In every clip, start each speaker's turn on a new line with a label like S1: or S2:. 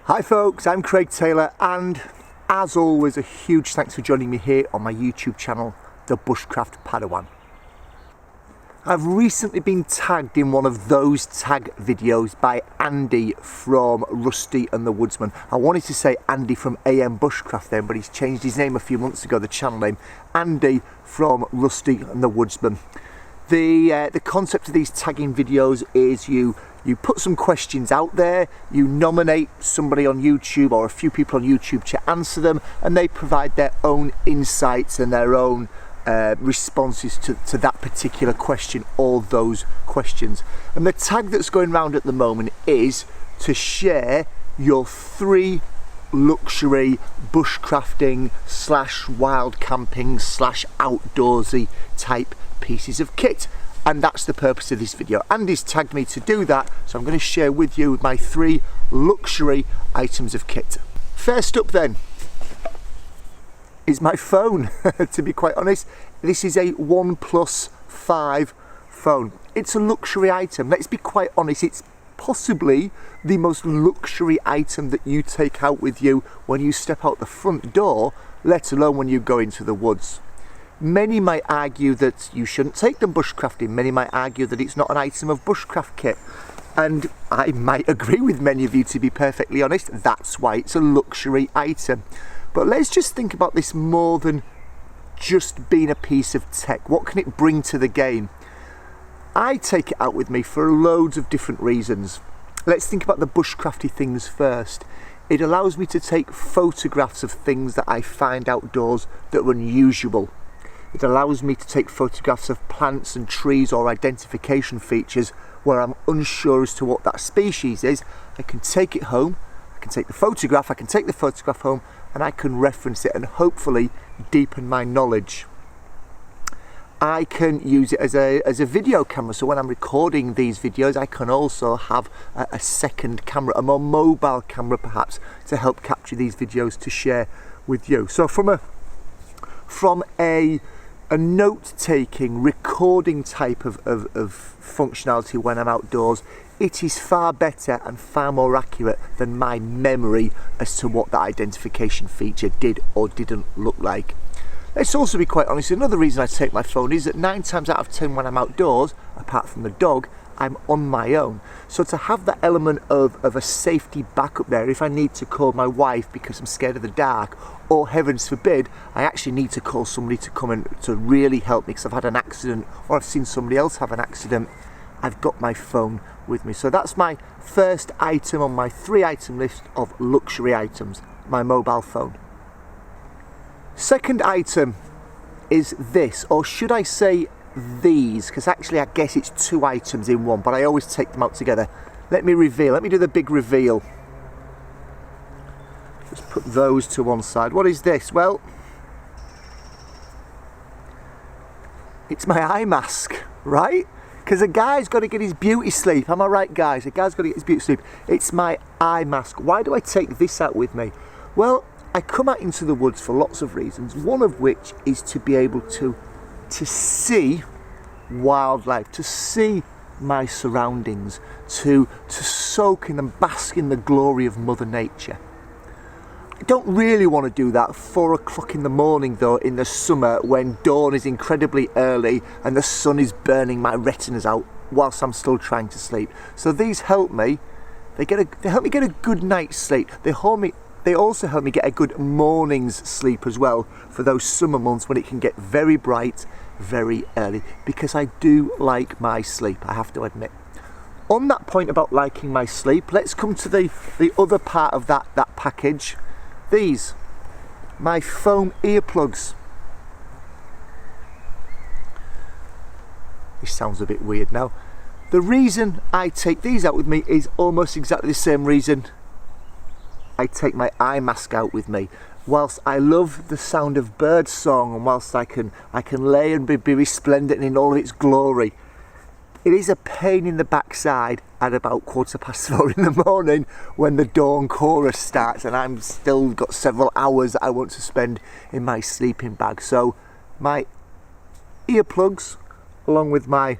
S1: Hi folks, I'm Craig Taylor, and as always a huge thanks for joining me here on my YouTube channel, the Bushcraft Padawan. I've recently been tagged in one of those tag videos by Andy from Rusty and the Woodsman. I wanted to say Andy from AM Bushcraft then, but he's changed his name a few months ago, the channel name. Andy from Rusty and the Woodsman. The concept of these tagging videos is you put some questions out there, you nominate somebody on YouTube or a few people on YouTube to answer them, and they provide their own insights and their own responses to that particular question or those questions. And the tag that's going around at the moment is to share your 3 luxury bushcrafting / wild camping / outdoorsy type pieces of kit. And that's the purpose of this video. Andy's tagged me to do that, so I'm going to share with you my 3 luxury items of kit. First up then is my phone. To be quite honest, this is a OnePlus 5 phone. It's a luxury item. Let's be quite honest, it's possibly the most luxury item that you take out with you when you step out the front door, let alone when you go into the woods. Many might argue that you shouldn't take them bushcrafting. Many might argue that it's not an item of bushcraft kit. And I might agree with many of you, to be perfectly honest. That's why it's a luxury item. But let's just think about this more than just being a piece of tech. What can it bring to the game? I take it out with me for loads of different reasons. Let's think about the bushcrafty things first. It allows me to take photographs of things that I find outdoors that are unusual. It allows me to take photographs of plants and trees or identification features where I'm unsure as to what that species is. I can take it home, I can take the photograph home, and I can reference it and hopefully deepen my knowledge. I can use it as a video camera, so when I'm recording these videos I can also have a second camera, a more mobile camera perhaps, to help capture these videos to share with you. So from a note-taking, recording type of functionality when I'm outdoors, it is far better and far more accurate than my memory as to what that identification feature did or didn't look like. Let's also be quite honest, another reason I take my phone is that 9 times out of 10 when I'm outdoors, apart from the dog, I'm on my own. So to have that element of a safety backup there, if I need to call my wife because I'm scared of the dark, or heavens forbid, I actually need to call somebody to come and to really help me because I've had an accident or I've seen somebody else have an accident, I've got my phone with me. So that's my first item on my 3-item list of luxury items, my mobile phone. Second item is this, or should I say these, because actually I guess it's 2 items in one, but I always take them out together. Let me do the big reveal. Just put those to one side. What is this? Well, it's my eye mask, right? Because a guy's got to get his beauty sleep. Am I right, guys? A guy's got to get his beauty sleep. It's my eye mask. Why do I take this out with me? Well, I come out into the woods for lots of reasons, one of which is to be able to see wildlife, to see my surroundings, to soak in and bask in the glory of Mother Nature. I don't really want to do that 4 o'clock in the morning though, in the summer when dawn is incredibly early and the sun is burning my retinas out whilst I'm still trying to sleep. So these help me. They help me get a good night's sleep. They also help me get a good morning's sleep as well for those summer months when it can get very bright very early, because I do like my sleep, I have to admit. On that point about liking my sleep, let's come to the other part of that package. These, my foam earplugs. This sounds a bit weird now. The reason I take these out with me is almost exactly the same reason I take my eye mask out with me. Whilst I love the sound of bird song, and whilst I can lay and be resplendent in all of its glory, it is a pain in the backside at about 4:15 in the morning when the dawn chorus starts and I'm still got several hours that I want to spend in my sleeping bag. So my earplugs along with my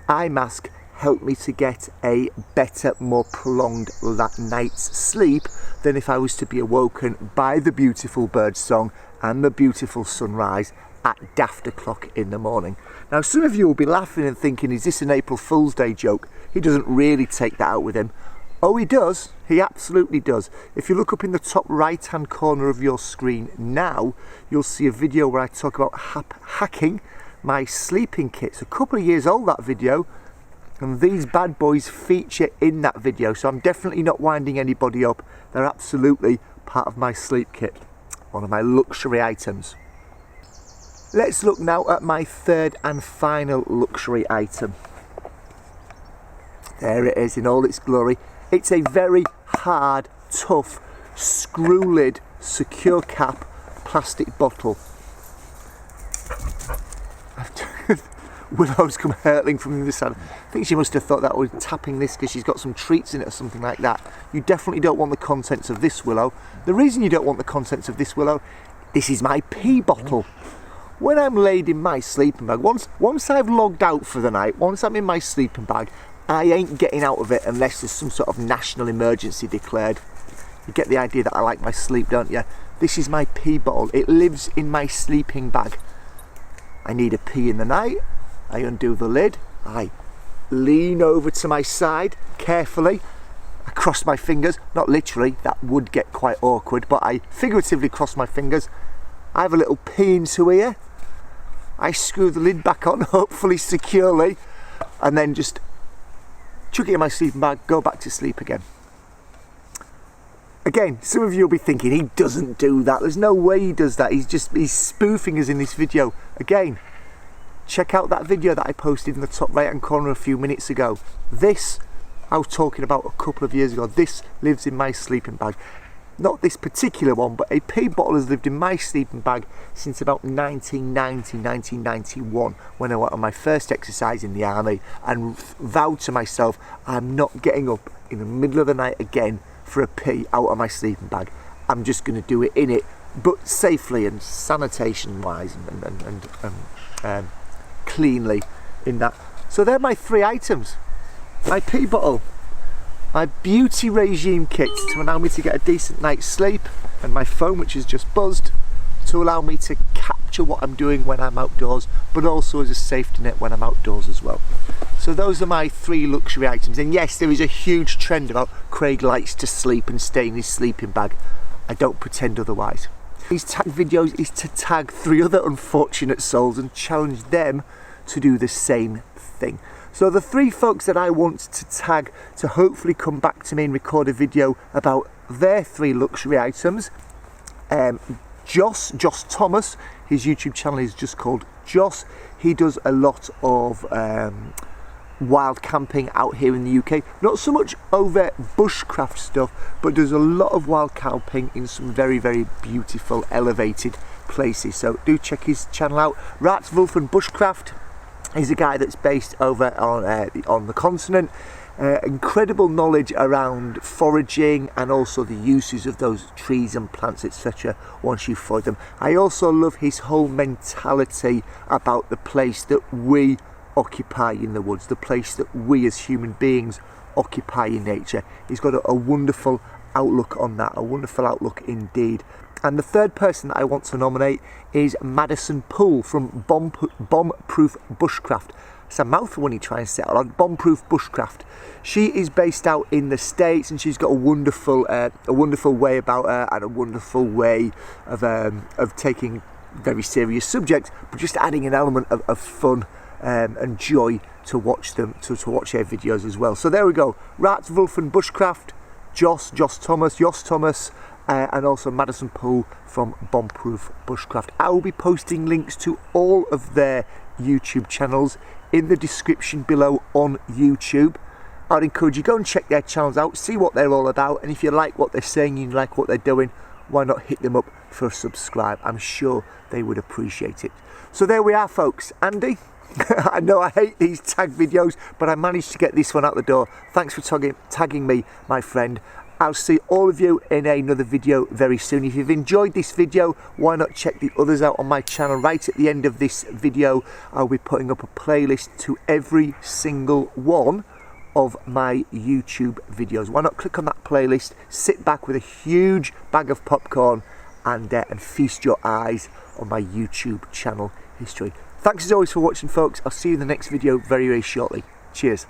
S1: eye mask help me to get a better, more prolonged night's sleep than if I was to be awoken by the beautiful bird song and the beautiful sunrise at daft o'clock in the morning. Now, some of you will be laughing and thinking, is this an April Fool's Day joke? He doesn't really take that out with him. Oh, he does. He absolutely does. If you look up in the top right hand corner of your screen now, you'll see a video where I talk about hacking my sleeping kits. A couple of years old, that video, and these bad boys feature in that video, so I'm definitely not winding anybody up. They're absolutely part of my sleep kit, one of my luxury items. Let's look now at my third and final luxury item. There it is in all its glory. It's a very hard, tough, screw lid, secure cap, plastic bottle. Willow's come hurtling from the other side. I think she must have thought that I was tapping this because she's got some treats in it or something like that. You definitely don't want the contents of this, Willow. The reason you don't want the contents of this, Willow, this is my pee bottle. When I'm laid in my sleeping bag, once I've logged out for the night, once I'm in my sleeping bag, I ain't getting out of it unless there's some sort of national emergency declared. You get the idea that I like my sleep, don't you? This is my pee bottle. It lives in my sleeping bag. I need a pee in the night. I undo the lid. I lean over to my side carefully. I cross my fingers. Not literally, that would get quite awkward, but I figuratively cross my fingers. I have a little pee into here. I screw the lid back on, hopefully securely, and then just chuck it in my sleeping bag, go back to sleep again. Again, some of you will be thinking, he doesn't do that. There's no way he does that. He's spoofing us in this video. Again, check out that video that I posted in the top right hand corner a few minutes ago. This, I was talking about a couple of years ago. This lives in my sleeping bag. Not this particular one, but a pee bottle has lived in my sleeping bag since about 1990, 1991, when I went on my first exercise in the army and vowed to myself, I'm not getting up in the middle of the night again for a pee out of my sleeping bag. I'm just going to do it in it, but safely and sanitation wise and cleanly in that. So they're my three items. My pee bottle, my beauty regime kit to allow me to get a decent night's sleep, and my phone, which is just buzzed, to allow me to capture what I'm doing when I'm outdoors, but also as a safety net when I'm outdoors as well. So those are my three luxury items. And yes, there is a huge trend about Craig likes to sleep and stay in his sleeping bag. I don't pretend otherwise. These tag videos is to tag three other unfortunate souls and challenge them to do the same thing. So the three folks that I want to tag to hopefully come back to me and record a video about their three luxury items. Joss Thomas, his YouTube channel is just called Joss. He does a lot of wild camping out here in the UK. Not so much over bushcraft stuff, but does a lot of wild camping in some very, very beautiful elevated places. So do check his channel out. Ratwolf Bushcraft. He's a guy that's based over on the continent. Incredible knowledge around foraging and also the uses of those trees and plants, etc. once you find them. I also love his whole mentality about the place that we occupy in the woods, the place that we as human beings occupy in nature. He's got a wonderful outlook on that, a wonderful outlook indeed. And the third person that I want to nominate is Madison Poole from Bombproof Bushcraft. It's a mouthful when you try and settle on Bombproof Bushcraft. She is based out in the States, and she's got a wonderful way about her, and a wonderful way of taking very serious subjects, but just adding an element of fun and joy to watch them, to watch their videos as well. So there we go. Ratwolf Bushcraft, Joss Thomas, and also Madison Poole from Bombproof Bushcraft. I will be posting links to all of their YouTube channels in the description below on YouTube. I'd encourage you, go and check their channels out, see what they're all about, and if you like what they're saying, you like what they're doing, why not hit them up for a subscribe? I'm sure they would appreciate it. So there we are, folks. Andy, I know I hate these tag videos, but I managed to get this one out the door. Thanks for tagging me, my friend. I'll see all of you in another video very soon. If you've enjoyed this video, why not check the others out on my channel? Right at the end of this video, I'll be putting up a playlist to every single one of my YouTube videos. Why not click on that playlist, sit back with a huge bag of popcorn and feast your eyes on my YouTube channel history. Thanks as always for watching, folks. I'll see you in the next video very, very shortly. Cheers.